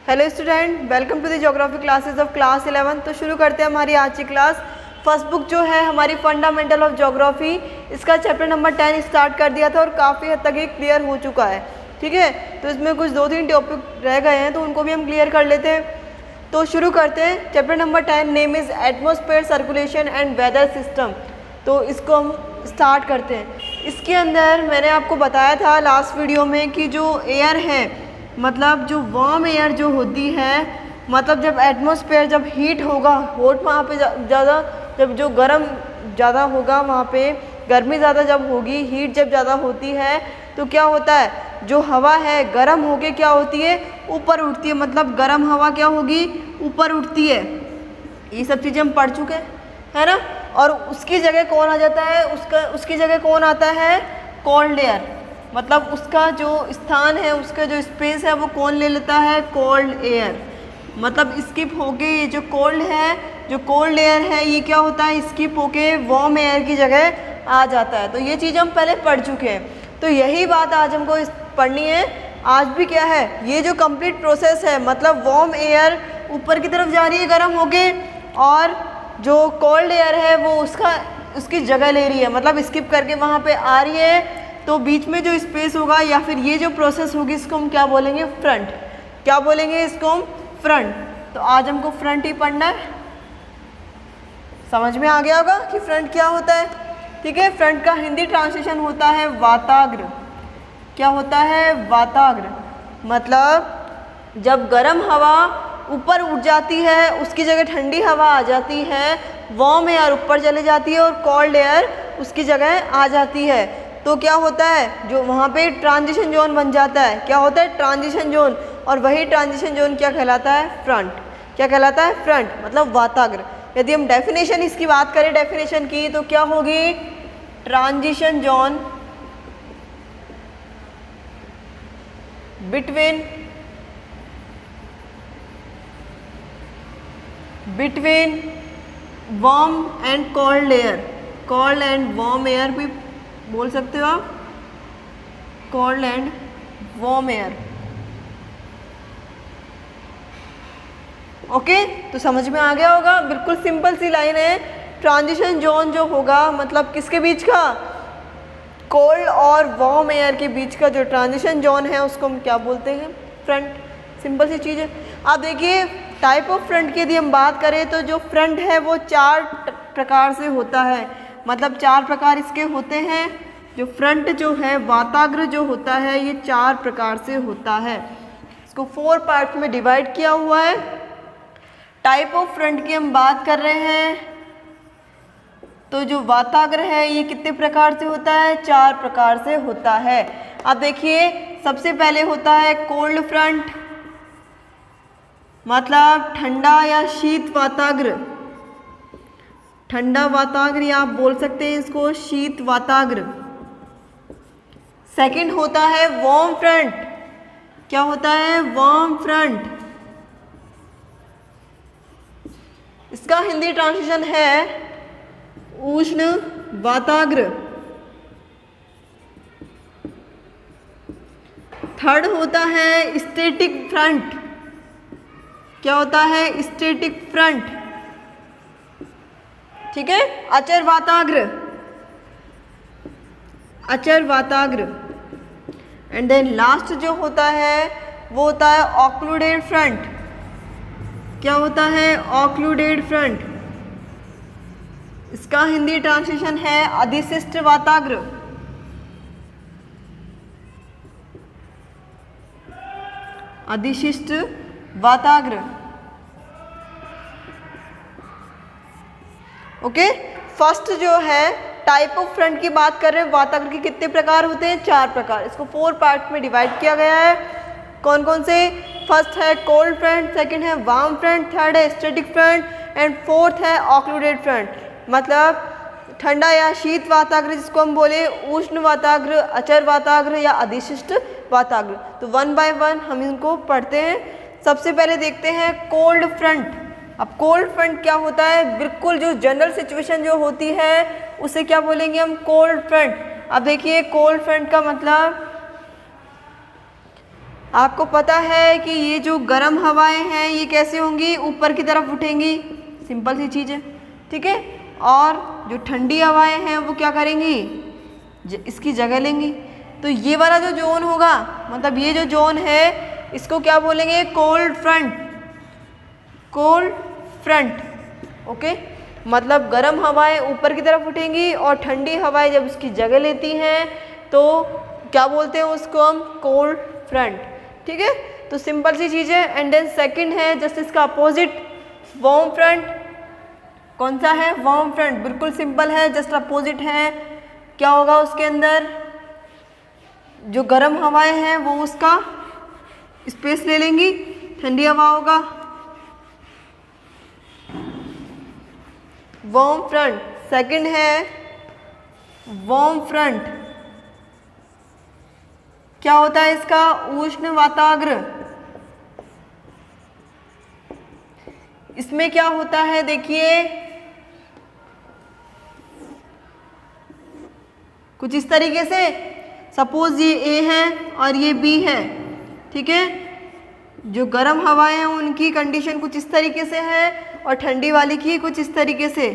Hello student, welcome to the geography classes of class 11। तो शुरू करते हैं हमारी आज की क्लास। फर्स्ट बुक जो है हमारी फंडामेंटल ऑफ ज्योग्राफी, इसका चैप्टर नंबर 10 स्टार्ट कर दिया था और काफ़ी हद तक ये क्लियर हो चुका है। ठीक है, तो इसमें कुछ 2-3 टॉपिक रह गए हैं तो उनको भी हम क्लियर कर लेते हैं। तो शुरू करते हैं। Chapter number 10 name is atmosphere circulation and weather system. तो इसको हम स्टार्ट करते हैं। इसके अंदर मैंने आपको बताया था लास्ट वीडियो में कि जो एयर है, मतलब जो वार्म एयर जो होती है, मतलब जब एटमॉस्फेयर जब हीट होगा, हॉट वहाँ पे ज़्यादा, जब जो गर्म ज़्यादा होगा वहाँ पे गर्मी ज़्यादा जब होगी, हीट जब ज़्यादा होती है तो क्या होता है, जो हवा है गर्म होके क्या होती है, ऊपर उठती है। मतलब गर्म हवा क्या होगी, ऊपर उठती है। ये सब चीज़ें हम पढ़ चुके हैं, है ना। और उसकी जगह कौन आ जाता है, उसकी जगह कौन आता है, कोल्ड एयर। मतलब उसका जो स्थान है, उसका जो स्पेस है वो कौन ले लेता है, कोल्ड एयर। मतलब स्किप होके ये जो कोल्ड है, जो कोल्ड एयर है, ये क्या होता है, स्किप होके वार्म एयर की जगह आ जाता है। तो ये चीज़ हम पहले पढ़ चुके हैं। तो यही बात आज हमको पढ़नी है। आज भी क्या है, ये जो कंप्लीट प्रोसेस है, मतलब वार्म एयर ऊपर की तरफ जा रही है गर्म होके, और जो कोल्ड एयर है वो उसकी जगह ले रही है, मतलब स्किप करके वहाँ पे आ रही है। तो बीच में जो स्पेस होगा या फिर ये जो प्रोसेस होगी, इसको हम क्या बोलेंगे, फ्रंट। क्या बोलेंगे इसको हम, फ्रंट। तो आज हमको फ्रंट ही पढ़ना है। समझ में आ गया होगा कि फ्रंट क्या होता है। ठीक है, फ्रंट का हिंदी ट्रांसलेशन होता है वाताग्र। क्या होता है, वाताग्र। मतलब जब गर्म हवा ऊपर उठ जाती है, उसकी जगह ठंडी हवा आ जाती है, वार्म एयर ऊपर चले जाती है और कोल्ड एयर उसकी जगह आ जाती है, तो क्या होता है, जो वहाँ पे ट्रांजिशन जोन बन जाता है। क्या होता है, ट्रांजिशन जोन। और वही ट्रांजिशन जोन क्या कहलाता है, फ्रंट। क्या कहलाता है, फ्रंट, मतलब वाताग्र। यदि हम डेफिनेशन इसकी बात करें, डेफिनेशन की, तो क्या होगी, transition zone between warm and cold air. Cold and warm air भी बोल सकते हो आप, cold and warm air. Okay, तो समझ में आ गया होगा। बिल्कुल सिंपल सी लाइन है। ट्रांजिशन जोन जो होगा, मतलब किसके बीच का, कोल्ड और वार्म एयर के बीच का जो ट्रांजिशन जोन है उसको हम क्या बोलते हैं, फ्रंट। सिंपल सी चीज़ है। आप देखिए, टाइप ऑफ फ्रंट की यदि हम बात करें तो जो फ्रंट है वो 4 प्रकार से होता है। मतलब 4 प्रकार इसके होते हैं। जो फ्रंट जो है, वाताग्र जो होता है, ये 4 प्रकार से होता है। इसको 4 पार्ट में डिवाइड किया हुआ है। टाइप ऑफ फ्रंट की हम बात कर रहे हैं तो जो वाताग्र है ये कितने प्रकार से होता है, 4 प्रकार से होता है। अब देखिए, सबसे पहले होता है कोल्ड फ्रंट, मतलब ठंडा या शीत वाताग्र। ठंडा वाताग्र या आप बोल सकते हैं इसको शीत वाताग्र। सेकंड होता है वार्म फ्रंट। क्या होता है, वार्म फ्रंट। इसका हिंदी ट्रांसलेशन है उष्ण वाताग्र। थर्ड होता है स्टैटिक फ्रंट। क्या होता है, स्टैटिक फ्रंट। ठीक है, अचर वाताग्र, अचर वाताग्र। एंड देन लास्ट जो होता है वो होता है ऑक्लूडेड फ्रंट। क्या होता है, ऑक्लूडेड फ्रंट। इसका हिंदी ट्रांसलेशन है अधिशिष्ट वाताग्र। अधिशिष्ट वाताग्र। ओके, फर्स्ट जो है टाइप ऑफ फ्रंट की बात कर रहे हैं, वाताग्र के कितने प्रकार होते हैं, 4 प्रकार। इसको 4 पार्ट में डिवाइड किया गया है। कौन कौन से, फर्स्ट है कोल्ड फ्रंट, सेकंड है वार्म फ्रंट, थर्ड है स्टैटिक फ्रंट एंड फोर्थ है ऑक्लूडेड फ्रंट। मतलब ठंडा या शीत वाताग्र, जिसको हम बोले उष्ण वाताग्र, अचर वाताग्र या अधिशिष्ट वाताग्र। तो 1 बाय 1 हम इनको पढ़ते हैं। सबसे पहले देखते हैं कोल्ड फ्रंट। अब कोल्ड फ्रंट क्या होता है, बिल्कुल जो जनरल सिचुएशन जो होती है उसे क्या बोलेंगे हम, कोल्ड फ्रंट। अब देखिए, कोल्ड फ्रंट का मतलब आपको पता है कि ये जो गर्म हवाएं हैं ये कैसे होंगी, ऊपर की तरफ उठेंगी, सिंपल सी चीज़ है, ठीक है। और जो ठंडी हवाएं हैं वो क्या करेंगी, इसकी जगह लेंगी। तो ये वाला जो जोन होगा, मतलब ये जो जोन है इसको क्या बोलेंगे, cold front, cold front, okay. मतलब गर्म हवाएं ऊपर की तरफ उठेंगी और ठंडी हवाएं जब उसकी जगह लेती हैं तो क्या बोलते हैं उसको हम, कोल्ड फ्रंट, ठीक है। तो सिंपल सी चीज़ है। एंड देन सेकंड है जस्ट इसका अपोजिट, वार्म फ्रंट। कौन सा है, वार्म फ्रंट, बिल्कुल सिंपल है, जस्ट अपोजिट है। क्या होगा उसके अंदर, जो गर्म हवाएं हैं वो उसका स्पेस ले लेंगी, ठंडी हवा होगा वार्म फ्रंट। सेकंड है वार्म फ्रंट, क्या होता है इसका, उष्ण वाताग्र। इसमें क्या होता है देखिए, कुछ इस तरीके से, सपोज ये ए है और ये बी है, ठीक है। जो गर्म हवाएं हैं उनकी कंडीशन कुछ इस तरीके से है और ठंडी वाली की कुछ इस तरीके से,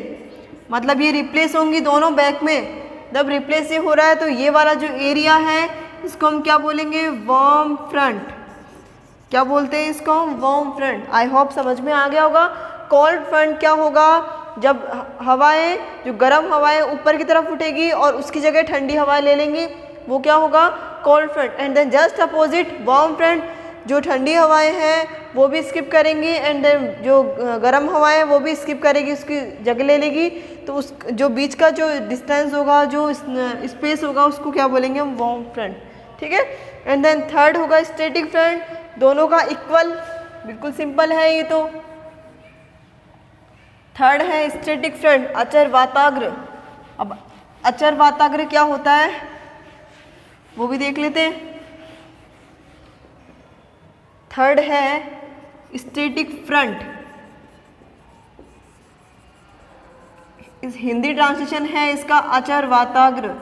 मतलब ये रिप्लेस होंगी दोनों बैक में। जब रिप्लेस ये हो रहा है तो ये वाला जो एरिया है इसको हम क्या बोलेंगे, वार्म फ्रंट। क्या बोलते हैं इसको, वार्म फ्रंट। आई होप समझ में आ गया होगा। कोल्ड फ्रंट क्या होगा, जब हवाएं, जो गर्म हवाएं ऊपर की तरफ उठेगी और उसकी जगह ठंडी हवाएं ले लेंगी, वो क्या होगा, cold front. And then just opposite warm front, जो ठंडी हवाएं हैं वो भी स्किप करेंगी एंड देन जो गर्म हवाएं हैं वो भी स्किप करेगी, उसकी जगह ले लेगी। तो उस जो बीच का जो डिस्टेंस होगा, जो स्पेस होगा, उसको क्या बोलेंगे हम, वार्म फ्रंट, ठीक है। एंड देन थर्ड होगा स्टैटिक फ्रंट, दोनों का इक्वल, बिल्कुल सिंपल है ये तो। थर्ड है स्टैटिक फ्रंट, अचर वाताग्र। अब अचर वाताग्र क्या होता है वो भी देख लेते हैं। थर्ड है स्टैटिक फ्रंट, इस हिंदी ट्रांसलेशन है इसका अचर वाताग्र।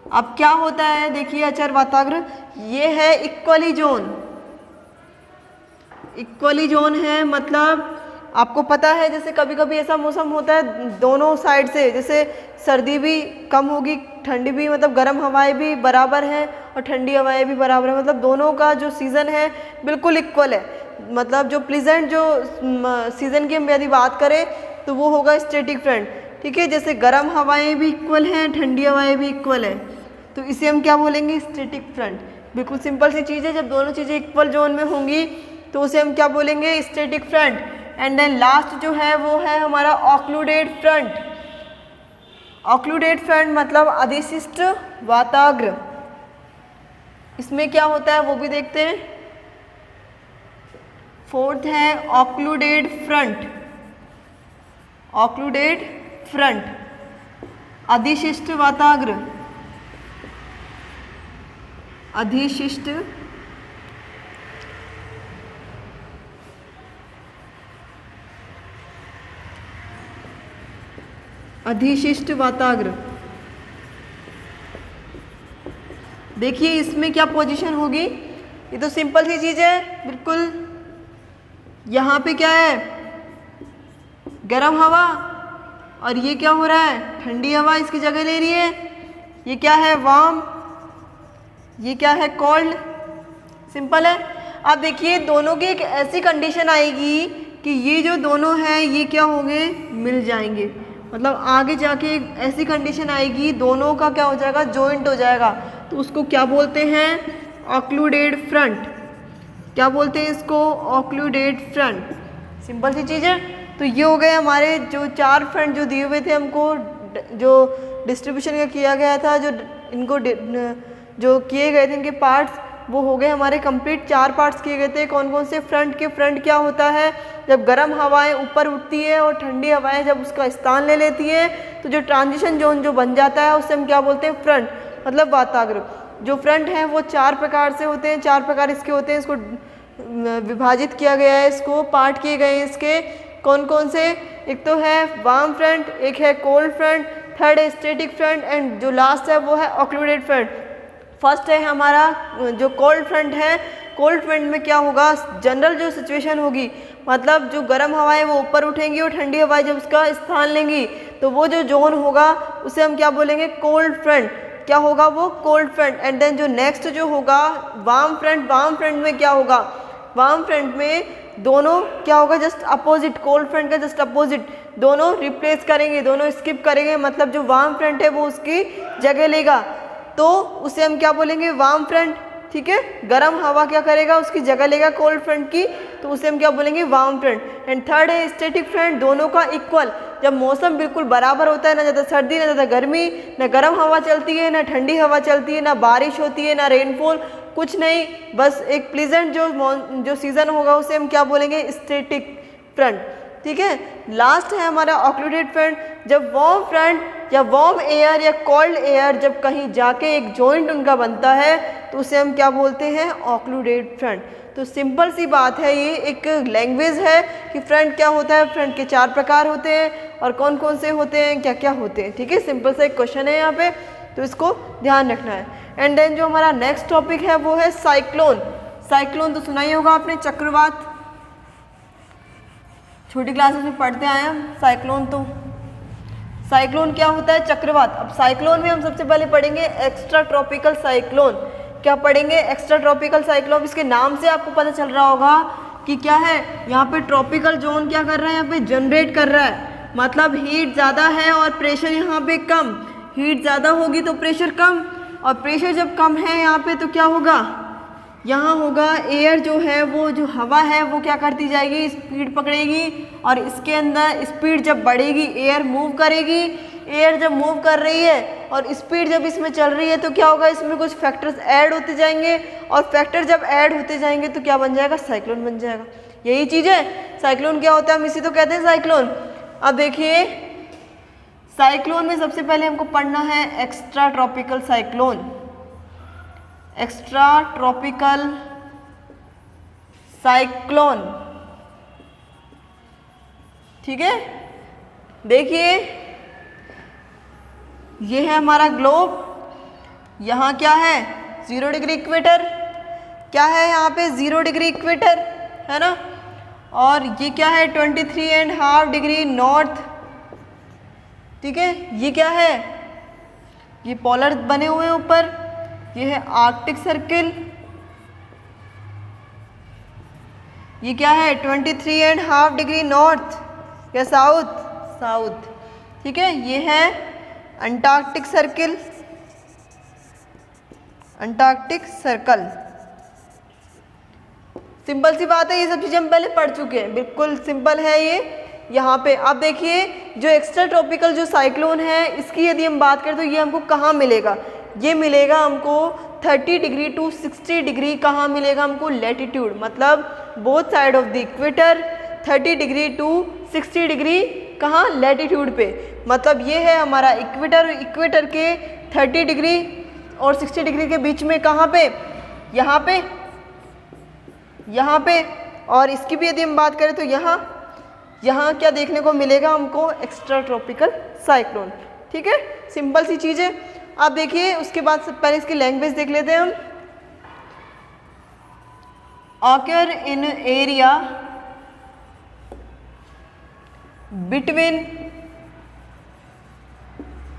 अब क्या होता है देखिए, अचर वाताग्र ये है इक्वली जोन। इक्वली जोन है मतलब आपको पता है, जैसे कभी कभी ऐसा मौसम होता है दोनों साइड से, जैसे सर्दी भी कम होगी, ठंडी भी, मतलब गर्म हवाएं भी बराबर हैं और ठंडी हवाएं भी बराबर है, मतलब दोनों का जो सीज़न है बिल्कुल इक्वल है। मतलब जो प्लीजेंट जो सीज़न की हम यदि बात करें तो वो होगा स्टैटिक फ्रंट, ठीक है। जैसे गर्म हवाएं भी इक्वल हैं, ठंडी हवाएं भी इक्वल है, तो इसे हम क्या बोलेंगे, स्टैटिक फ्रंट। बिल्कुल सिंपल सी चीज़ है, जब दोनों चीज़ें इक्वल जोन में होंगी तो उसे हम क्या बोलेंगे, static front. And then last जो है वो है हमारा ऑक्लूडेड फ्रंट। ऑक्लूडेड फ्रंट मतलब अधिशिष्ट वाताग्र। इसमें क्या होता है वो भी देखते हैं। फोर्थ है ऑक्लूडेड फ्रंट। ऑक्लूडेड फ्रंट, अधिशिष्ट वाताग्र, अधिशिष्ट अधिशिष्ट वाताग्र। देखिए इसमें क्या पोजीशन होगी, ये तो सिंपल सी चीज़ है बिल्कुल। यहाँ पे क्या है, गर्म हवा, और ये क्या हो रहा है, ठंडी हवा इसकी जगह ले रही है। ये क्या है, वार्म, ये क्या है, कोल्ड। सिंपल है। अब देखिए दोनों की एक ऐसी कंडीशन आएगी कि ये जो दोनों हैं ये क्या होंगे, मिल जाएंगे। मतलब आगे जाके एक ऐसी कंडीशन आएगी दोनों का क्या हो जाएगा, जॉइंट हो जाएगा, तो उसको क्या बोलते हैं, ऑक्लूडेड फ्रंट। क्या बोलते हैं इसको, ऑक्लूडेड फ्रंट। सिंपल सी चीज़ है। तो ये हो गए हमारे जो चार फ्रंट जो दिए हुए थे हमको, जो डिस्ट्रीब्यूशन का किया गया था, जो इनको जो किए गए थे इनके पार्ट्स, वो हो गए हमारे कंप्लीट। चार पार्ट्स किए गए थे। कौन कौन से, फ्रंट के, फ्रंट क्या होता है, जब गर्म हवाएं ऊपर उठती है और ठंडी हवाएं जब उसका स्थान ले लेती है तो जो ट्रांजिशन जोन जो बन जाता है उससे हम क्या बोलते हैं, फ्रंट, मतलब वाताग्र। जो फ्रंट है वो चार प्रकार से होते हैं, चार प्रकार इसके होते हैं। इसको विभाजित किया गया है, इसको पार्ट किए गए हैं इसके। कौन कौन से, एक तो है वार्म फ्रंट, एक है कोल्ड फ्रंट, थर्ड है स्टैटिक फ्रंट, एंड जो लास्ट है वो है ऑक्लूडेड फ्रंट। फर्स्ट है हमारा जो कोल्ड फ्रंट है, कोल्ड फ्रंट में क्या होगा, जनरल जो सिचुएशन होगी, मतलब जो गर्म हवाएं वो ऊपर उठेंगी और ठंडी हवाएं जब उसका स्थान लेंगी तो वो जो जोन होगा उसे हम क्या बोलेंगे, कोल्ड फ्रंट। क्या होगा वो, कोल्ड फ्रंट। एंड देन जो नेक्स्ट जो होगा वार्म फ्रंट, वार्म फ्रंट में क्या होगा, वार्म फ्रंट में दोनों क्या होगा, जस्ट अपोजिट, कोल्ड फ्रंट का जस्ट अपोजिट, दोनों रिप्लेस करेंगे, दोनों स्किप करेंगे, मतलब जो वार्म फ्रंट है वो उसकी जगह लेगा, तो उसे हम क्या बोलेंगे, वार्म फ्रंट। ठीक है, गर्म हवा क्या करेगा, उसकी जगह लेगा कोल्ड फ्रंट की, तो उसे हम क्या बोलेंगे, वार्म फ्रंट। एंड थर्ड है स्टैटिक फ्रंट, दोनों का इक्वल, जब मौसम बिल्कुल बराबर होता है, ना ज़्यादा सर्दी ना ज़्यादा गर्मी, ना गर्म हवा चलती है ना ठंडी हवा चलती है, ना बारिश होती है ना रेनफॉल, कुछ नहीं, बस एक प्लीजेंट जो सीज़न होगा उसे हम क्या बोलेंगे, स्टैटिक फ्रंट। ठीक है, लास्ट है हमारा ऑक्लूडेड फ्रंट, जब वार्म फ्रंट या वार्म एयर या कोल्ड एयर जब कहीं जाके एक जॉइंट उनका बनता है तो उसे हम क्या बोलते हैं, ऑक्लूडेड फ्रंट। तो सिंपल सी बात है, ये एक लैंग्वेज है कि फ्रंट क्या होता है, फ्रंट के 4 प्रकार होते हैं और कौन कौन से होते हैं, क्या क्या होते हैं। ठीक है, सिंपल सा एक क्वेश्चन है यहाँ पे, तो इसको ध्यान रखना है। एंड देन जो हमारा नेक्स्ट टॉपिक है वो है साइक्लोन। साइक्लोन तो सुना ही होगा आपने, चक्रवात, छोटी क्लासेस में पढ़ते आए हम साइक्लोन। तो साइक्लोन क्या होता है, चक्रवात। अब साइक्लोन में हम सबसे पहले पढ़ेंगे एक्स्ट्रा ट्रॉपिकल साइक्लोन। क्या पढ़ेंगे, एक्स्ट्रा ट्रॉपिकल साइक्लोन। इसके नाम से आपको पता चल रहा होगा कि क्या है, यहाँ पे ट्रॉपिकल जोन क्या कर रहा है, यहाँ पे जनरेट कर रहा है, मतलब हीट ज़्यादा है और प्रेशर यहाँ पे कम। हीट ज़्यादा होगी तो प्रेशर कम, और प्रेशर जब कम है यहाँ पे तो क्या होगा, यहाँ होगा एयर जो है वो, जो हवा है वो क्या करती जाएगी, स्पीड पकड़ेगी, और इसके अंदर स्पीड जब बढ़ेगी एयर मूव करेगी। एयर जब मूव कर रही है और स्पीड जब इसमें चल रही है तो क्या होगा, इसमें कुछ फैक्टर्स ऐड होते जाएंगे, और फैक्टर जब ऐड होते जाएंगे तो क्या बन जाएगा, साइक्लोन बन जाएगा। यही चीज़ है साइक्लोन क्या होता है, हम इसी तो कहते हैं साइक्लोन। अब देखिए साइक्लोन में सबसे पहले हमको पढ़ना है extra tropical cyclone. Extra tropical cyclone, ठीक है। देखिए ये है हमारा ग्लोब, यहाँ क्या है 0 डिग्री इक्वेटर, क्या है यहाँ पे 0 डिग्री इक्वेटर है ना, और ये क्या है 23.5 डिग्री नॉर्थ। ठीक है, ये क्या है, ये पोलर बने हुए हैं ऊपर, ये है आर्कटिक सर्किल, ये क्या है 23.5 डिग्री नॉर्थ या साउथ, साउथ। ठीक है, ये है Antarctic circle, Antarctic circle. Simple सी बात है, ये सब चीज़ें हम पहले पढ़ चुके हैं, बिल्कुल सिंपल है ये। यहाँ पे अब देखिए जो एक्स्ट्रा ट्रॉपिकल जो साइक्लोन है इसकी यदि हम बात करें तो ये हमको कहाँ मिलेगा, ये मिलेगा हमको 30 डिग्री टू 60 डिग्री, कहाँ मिलेगा हमको, लैटिट्यूड, मतलब both side of the equator, 30 degree to 60 degree कहाँ, लैटिट्यूड पे। मतलब ये है हमारा इक्वेटर, इक्वेटर के 30 डिग्री और 60 डिग्री के बीच में कहाँ पे, यहाँ पे, यहाँ पे। और इसकी भी यदि हम बात करें तो यहाँ क्या देखने को मिलेगा हमको, एक्स्ट्रा ट्रॉपिकल साइक्लोन। ठीक है, सिंपल सी चीज़ है। आप देखिए उसके बाद पहले इसकी लैंग्वेज देख लेते हैं हम। Occur in area between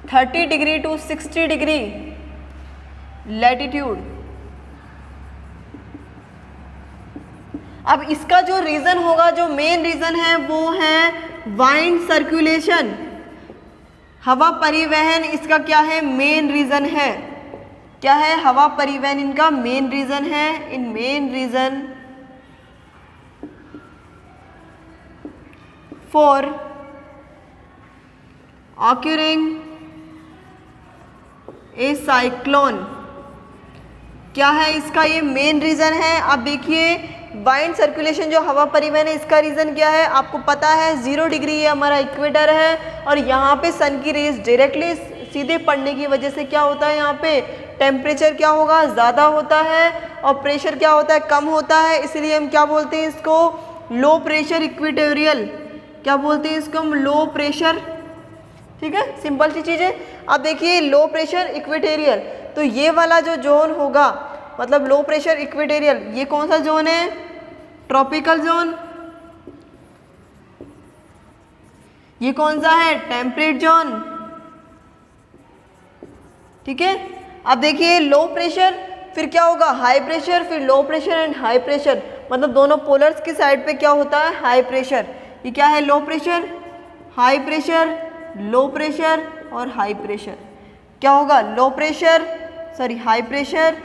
30 degree to 60 degree latitude. अब इसका जो रीज़न होगा, जो मेन रीज़न है वो है वाइंड सर्कुलेशन, हवा परिवहन। इसका क्या है, मेन रीज़न है, क्या है, हवा परिवहन इनका मेन रीज़न है। इन main reason for occurring a cyclone, क्या है इसका, ये मेन रीज़न है। अब देखिए वाइंड सर्कुलेशन जो हवा परिवहन है, इसका रीज़न क्या है, आपको पता है 0 डिग्री ये हमारा इक्वेटर है, और यहाँ पे सन की रेज डायरेक्टली सीधे पड़ने की वजह से क्या होता है, यहाँ पे टेम्परेचर क्या होगा, ज़्यादा होता है, और प्रेशर क्या होता है, कम होता है। इसलिए हम क्या बोलते हैं इसको, लो प्रेशर इक्वेटोरियल। क्या बोलते हैं इसको हम, लो प्रेशर। ठीक है, सिंपल सी चीज़ है। अब देखिए लो प्रेशर इक्वेटोरियल, तो ये वाला जो जोन होगा मतलब लो प्रेशर इक्वेटोरियल, ये कौन सा जोन है? Tropical zone. ये कौन सा है? Temperate zone. ठीक है, अब देखिए लो प्रेशर, फिर क्या होगा? हाई प्रेशर, फिर low pressure and high pressure, मतलब दोनों पोलर्स की साइड पे क्या होता है? High pressure. ये क्या है? Low pressure, high pressure, low pressure और हाई प्रेशर। क्या होगा? Low pressure, sorry high pressure,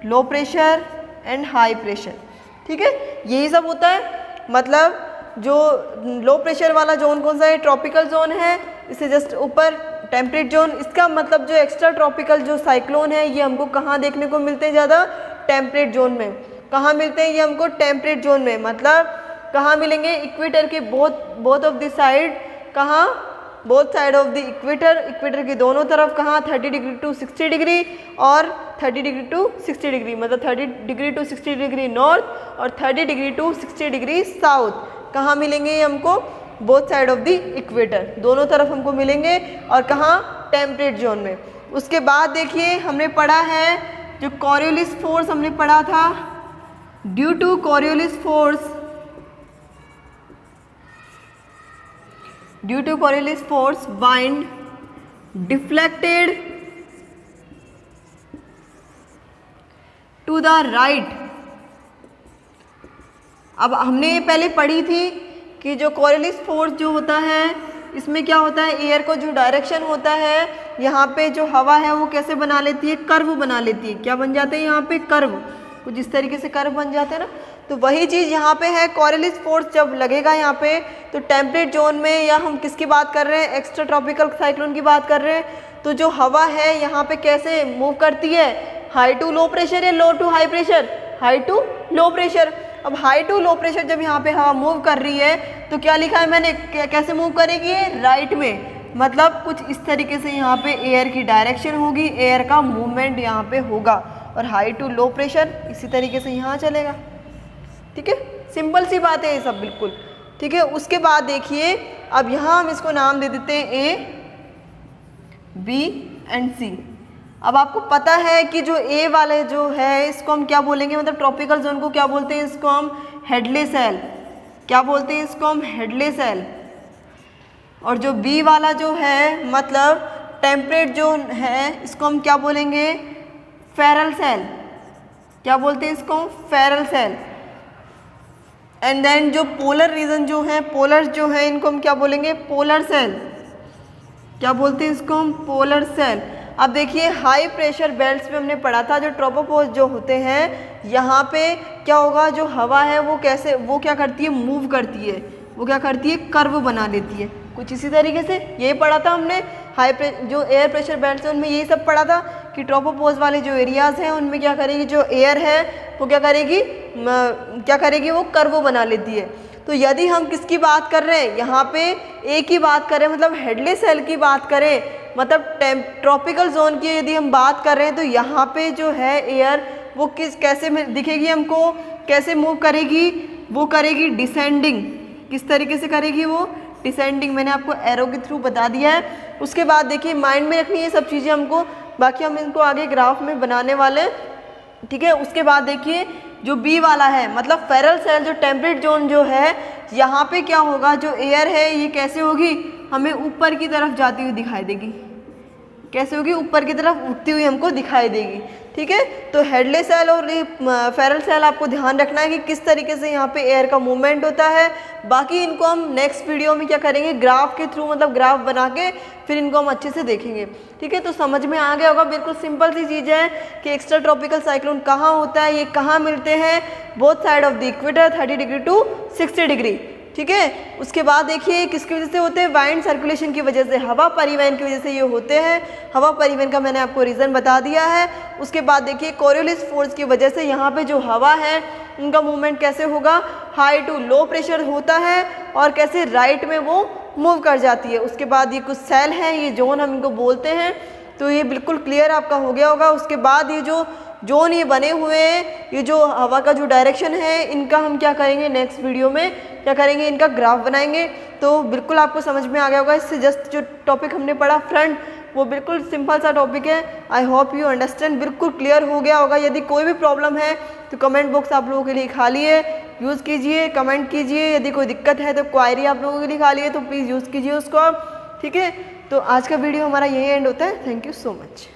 low pressure and high pressure. ठीक है, यही सब होता है। मतलब जो लो प्रेशर वाला जोन कौन सा है? ट्रॉपिकल जोन है। इससे जस्ट ऊपर टेम्परेट जोन। इसका मतलब जो एक्स्ट्रा ट्रॉपिकल जो साइक्लोन है ये हमको कहाँ देखने को मिलते हैं ज़्यादा? टेम्परेट जोन में। कहाँ मिलते हैं ये हमको? टेम्परेट जोन में। मतलब कहाँ मिलेंगे? इक्वेटर के बोथ ऑफ द साइड। कहाँ? Both side of the equator, equator की दोनों तरफ। कहाँ? 30 डिग्री टू 60 डिग्री और 30 डिग्री टू 60 डिग्री, मतलब 30 डिग्री टू 60 डिग्री नॉर्थ और 30 डिग्री टू 60 डिग्री साउथ। कहाँ मिलेंगे ये हमको? Both side of the equator, दोनों तरफ हमको मिलेंगे। और कहाँ? टेम्परेट जोन में। उसके बाद देखिए हमने पढ़ा है जो कॉरियोलिस फोर्स हमने पढ़ा था। Due to Coriolis force, due to Coriolis force wind deflected to the right। अब हमने ये पहले पढ़ी थी कि जो Coriolis फोर्स जो होता है इसमें क्या होता है? एयर को जो डायरेक्शन होता है यहाँ पे जो हवा है वो कैसे बना लेती है? कर्व बना लेती है। क्या बन जाते हैं यहाँ पे? कर्व। कुछ इस तरीके से कर्व बन जाते हैं ना। तो वही चीज़ यहाँ पे है। कॉरियोलिस फोर्स जब लगेगा यहाँ पे तो टेम्परेट जोन में, या हम किसकी बात कर रहे हैं? एक्स्ट्रा ट्रॉपिकल साइक्लोन की बात कर रहे हैं। तो जो हवा है यहाँ पे कैसे मूव करती है? हाई टू लो प्रेशर या low to high pressure? High to low pressure. अब हाई टू लो प्रेशर जब यहाँ पे हवा मूव कर रही है तो क्या लिखा है मैंने? कैसे मूव करेगी? राइट में। मतलब कुछ इस तरीके से यहाँ पे एयर की डायरेक्शन होगी, एयर का मूवमेंट यहाँ पे होगा। और हाई टू लो प्रेशर इसी तरीके से यहाँ चलेगा। ठीक है, सिंपल सी बात है ये सब बिल्कुल। ठीक है, उसके बाद देखिए अब यहाँ हम इसको नाम दे देते हैं ए, बी एंड सी। अब आपको पता है कि जो ए वाले जो है इसको हम क्या बोलेंगे? मतलब ट्रॉपिकल जोन को क्या बोलते हैं? इसको हम हेडले सेल। क्या बोलते हैं? इसको हम हेडले सेल। और जो बी वाला जो है मतलब टेम्परेट जोन है इसको हम क्या बोलेंगे? Ferrel cell. क्या बोलते हैं इसको? Ferrel cell. एंड देन जो पोलर रीजन जो है, पोलर जो है इनको हम क्या बोलेंगे? Polar cell. क्या बोलते हैं इसको हम? Polar cell. अब देखिए हाई प्रेशर बेल्ट्स में हमने पढ़ा था जो ट्रोपोपॉज जो होते हैं यहाँ पे क्या होगा? जो हवा है वो कैसे, वो क्या करती है? मूव करती है। वो क्या करती है? कर्व बना लेती है। कुछ इसी तरीके से ये पढ़ा था हमने। जो एयर प्रेशर बेल्ट्स है उनमें यही सब पढ़ा था कि ट्रोपोपॉज वाले जो एरियाज हैं उनमें क्या करेगी? जो एयर है वो क्या करेगी? वो कर्व बना लेती है। तो यदि हम किसकी बात कर रहे हैं? यहाँ पे ए की बात करें, मतलब हेडले सेल की बात करें, मतलब ट्रॉपिकल जोन की यदि हम बात कर रहे हैं तो यहाँ पे जो है एयर वो कैसे दिखेगी हमको? कैसे मूव करेगी? वो करेगी डिसेंडिंग। किस तरीके से करेगी वो? डिसेंडिंग। मैंने आपको एरो के थ्रू बता दिया है। उसके बाद देखिए माइंड में रखनी है सब चीज़ें हमको, बाकी हम इनको आगे ग्राफ में बनाने वाले हैं। ठीक है, उसके बाद देखिए जो बी वाला है मतलब फेरल सेल, जो टेम्परेट जोन जो है यहाँ पे क्या होगा? जो एयर है ये कैसे होगी? हमें ऊपर की तरफ जाती हुई दिखाई देगी। कैसे होगी? ऊपर की तरफ उठती हुई हमको दिखाई देगी। ठीक है, तो हेडले सेल और फेरल सेल आपको ध्यान रखना है कि किस तरीके से यहाँ पे एयर का मूवमेंट होता है। बाकी इनको हम नेक्स्ट वीडियो में क्या करेंगे? ग्राफ के थ्रू, मतलब ग्राफ बना के फिर इनको हम अच्छे से देखेंगे। ठीक है, तो समझ में आ गया होगा। बिल्कुल सिंपल सी चीज़ है कि एक्स्ट्रा ट्रॉपिकल साइक्लोन कहाँ होता है, ये कहाँ मिलते हैं? Both side of the equator, 30 degree to 60 degree. ठीक है, उसके बाद देखिए किसकी वजह से होते हैं? वाइंड सर्कुलेशन की वजह से, हवा परिवहन की वजह से ये होते हैं। हवा परिवहन का मैंने आपको रीज़न बता दिया है। उसके बाद देखिए कोरियोलिस फोर्स की वजह से यहाँ पे जो हवा है उनका मूवमेंट कैसे होगा? हाई टू लो प्रेशर होता है और कैसे? राइट में वो मूव कर जाती है। उसके बाद ये कुछ सेल हैं, ये जोन हम इनको बोलते हैं। तो ये बिल्कुल क्लियर आपका हो गया होगा। उसके बाद ये जो जोन ये बने हुए हैं, ये जो हवा का जो डायरेक्शन है इनका हम क्या करेंगे? नेक्स्ट वीडियो में क्या करेंगे? इनका ग्राफ बनाएंगे। तो बिल्कुल आपको समझ में आ गया होगा। इससे जस्ट जो टॉपिक हमने पढ़ा फ्रंट वो बिल्कुल सिंपल सा टॉपिक है। आई होप यू अंडरस्टैंड, बिल्कुल क्लियर हो गया होगा। यदि कोई भी प्रॉब्लम है तो कमेंट बॉक्स आप लोगों के लिए खाली है, यूज़ कीजिए, कमेंट कीजिए। यदि कोई दिक्कत है तो क्वायरी आप लोगों के लिए खाली है, तो प्लीज़ यूज़ कीजिए उसको, ठीक है। तो आज का वीडियो हमारा यही एंड होता है। Thank you so much.